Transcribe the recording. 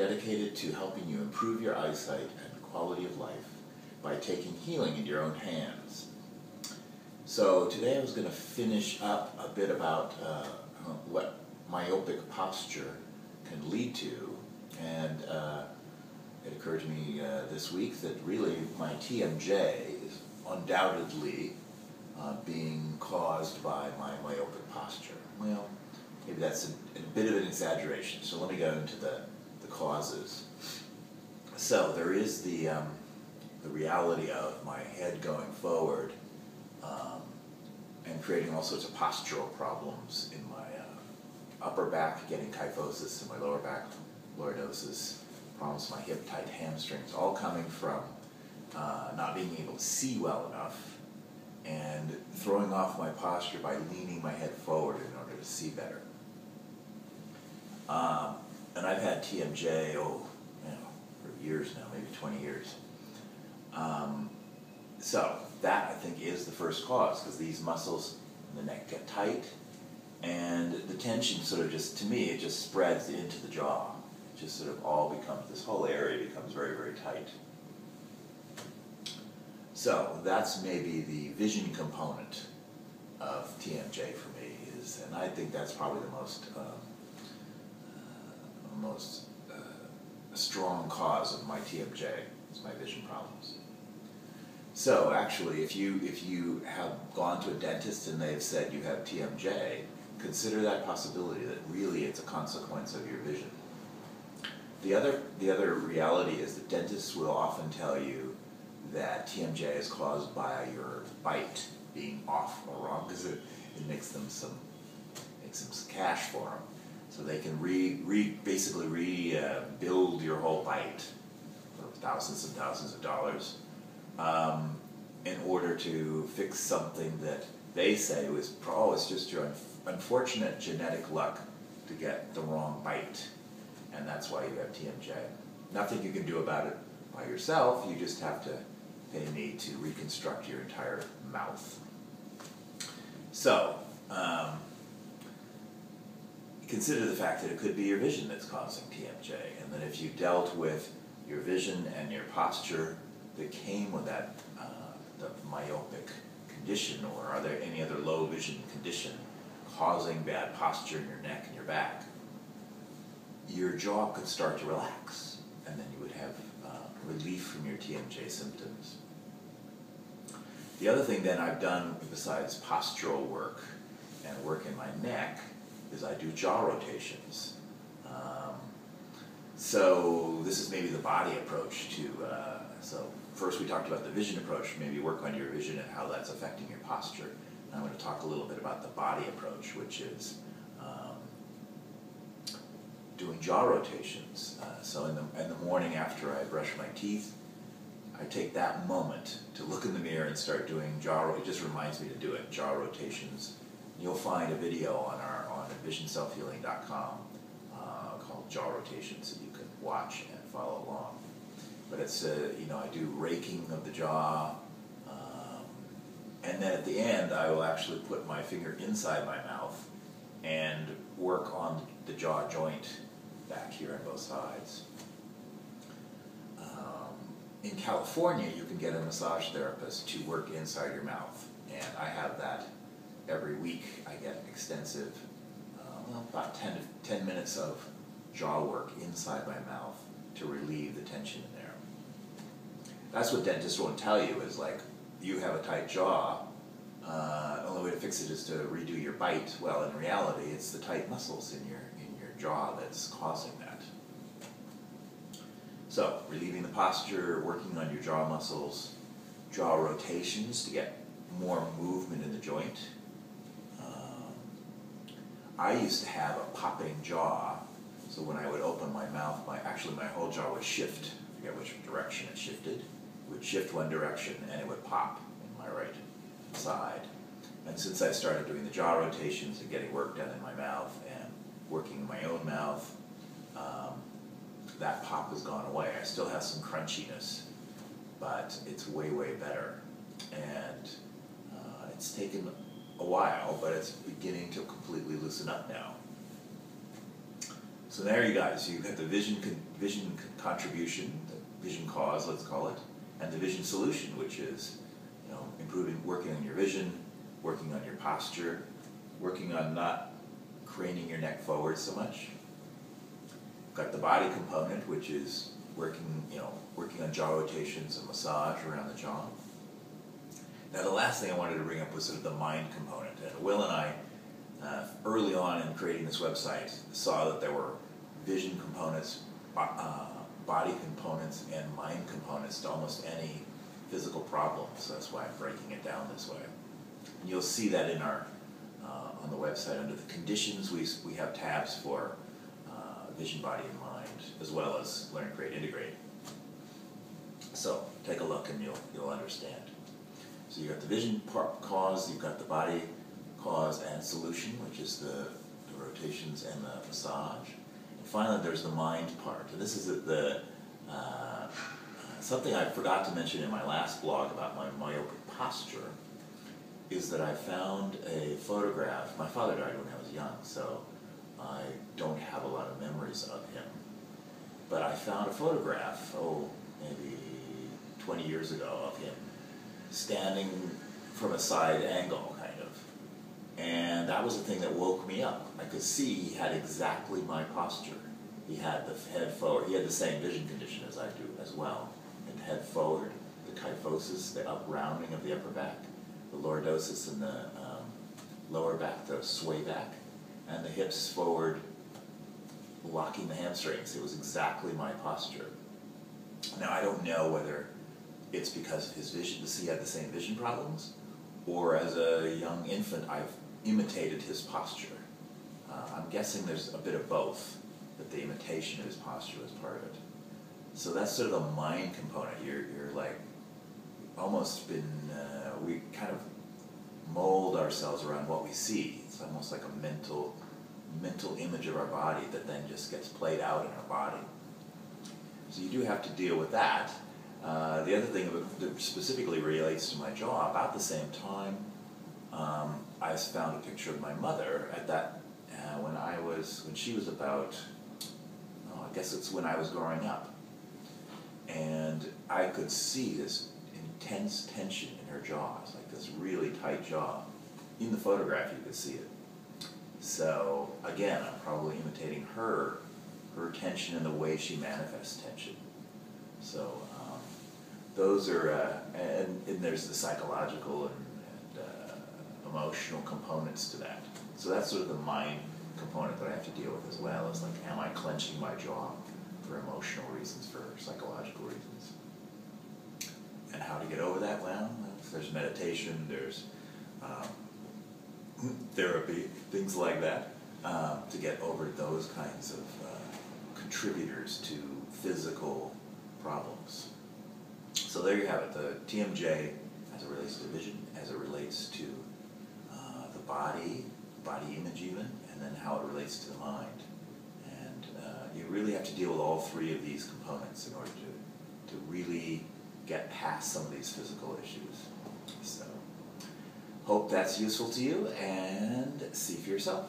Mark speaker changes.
Speaker 1: dedicated to helping you improve your eyesight and quality of life by taking healing into your own hands. So today I was going to finish up a bit about what myopic posture can lead to, and it occurred to me this week that really my TMJ is undoubtedly being caused by my myopic posture. Well, maybe that's a bit of an exaggeration, so let me go into the causes. So there is the reality of my head going forward and creating all sorts of postural problems in my upper back, getting kyphosis in my lower back, lordosis, problems with my hip, tight hamstrings, all coming from not being able to see well enough and throwing off my posture by leaning my head forward in order to see better. And I've had TMJ, for years now, maybe 20 years. So that, I think, is the first cause, because these muscles in the neck get tight, and the tension sort of just, to me, it just spreads into the jaw. It just sort of all becomes, this whole area becomes very, very tight. So that's maybe the vision component of TMJ for me, and I think that's probably the most strong cause of my TMJ, is my vision problems. So actually, if you have gone to a dentist and they've said you have TMJ, consider that possibility, that really it's a consequence of your vision. The other reality is that dentists will often tell you that TMJ is caused by your bite being off or wrong, because it makes them some cash for them. So they can basically rebuild your whole bite for thousands and thousands of dollars in order to fix something that they say was, it's just your unfortunate genetic luck to get the wrong bite, and that's why you have TMJ. Nothing you can do about it by yourself, you just have to pay me to reconstruct your entire mouth. So, consider the fact that it could be your vision that's causing TMJ, and that if you dealt with your vision and your posture that came with that, the myopic condition, or are there any other low vision condition causing bad posture in your neck and your back, your jaw could start to relax, and then you would have relief from your TMJ symptoms. The other thing then I've done, besides postural work and work in my neck, is I do jaw rotations. So this is maybe the body approach to, so first we talked about the vision approach, maybe work on your vision and how that's affecting your posture. And I'm going to talk a little bit about the body approach, which is doing jaw rotations. So in the morning after I brush my teeth, I take that moment to look in the mirror and start doing it just reminds me to do it, jaw rotations. You'll find a video on visionselfhealing.com called jaw rotations that you can watch and follow along. But it's, I do raking of the jaw, and then at the end I will actually put my finger inside my mouth and work on the jaw joint back here on both sides. In California, you can get a massage therapist to work inside your mouth, and I have that every week. I get extensive, about 10 minutes of jaw work inside my mouth to relieve the tension in there. That's what dentists won't tell you, is like, you have a tight jaw, the only way to fix it is to redo your bite. Well, in reality, it's the tight muscles in your jaw that's causing that. So, relieving the posture, working on your jaw muscles, jaw rotations to get more movement in the joint. I used to have a popping jaw, so when I would open my mouth, my whole jaw would shift. I forget which direction it shifted. It would shift one direction and it would pop in my right side. And since I started doing the jaw rotations and getting work done in my mouth and working in my own mouth, that pop has gone away. I still have some crunchiness, but it's way, way better. And it's taken a while, but it's beginning to completely loosen up now. So there you guys, you have the vision vision contribution, the vision cause, let's call it, and the vision solution, which is, you know, working on your vision, working on your posture, working on not craning your neck forward so much. Got the body component, which is working on jaw rotations and massage around the jaw. Now, the last thing I wanted to bring up was sort of the mind component. And Will and I, early on in creating this website, saw that there were vision components, body components, and mind components to almost any physical problem. So that's why I'm breaking it down this way. And you'll see that in our on the website under the conditions. We have tabs for vision, body, and mind, as well as learn, create, integrate. So take a look and you'll understand. So you've got the vision cause, you've got the body cause and solution, which is the rotations and the massage. And finally, there's the mind part. And this is something I forgot to mention in my last blog about my myopic posture, is that I found a photograph. My father died when I was young, so I don't have a lot of memories of him. But I found a photograph, maybe 20 years ago, of him standing from a side angle, kind of. And that was the thing that woke me up. I could see he had exactly my posture. He had the head forward. He had the same vision condition as I do as well. And head forward, the kyphosis, the up rounding of the upper back, the lordosis in the lower back, the sway back, and the hips forward, locking the hamstrings. It was exactly my posture. Now, I don't know whether it's because of his vision, he had the same vision problems, or as a young infant, I've imitated his posture. I'm guessing there's a bit of both, that the imitation of his posture was part of it. So that's sort of the mind component. You're like, almost been, we kind of mold ourselves around what we see. It's almost like a mental image of our body that then just gets played out in our body. So you do have to deal with that. The other thing that specifically relates to my jaw, about the same time, I found a picture of my mother at that, when she was about, I guess it's when I was growing up. And I could see this intense tension in her jaw. It's like this really tight jaw. In the photograph, you could see it. So again, I'm probably imitating her tension and the way she manifests tension. So those are, and there's the psychological and emotional components to that. So that's sort of the mind component that I have to deal with as well. Is like, am I clenching my jaw for emotional reasons, for psychological reasons? And how to get over that? Well, there's meditation, there's therapy, things like that, to get over those kinds of contributors to physical problems. So there you have it, the TMJ as it relates to vision, as it relates to the body image even, and then how it relates to the mind. And you really have to deal with all three of these components in order to really get past some of these physical issues. So, hope that's useful to you, and see for yourself.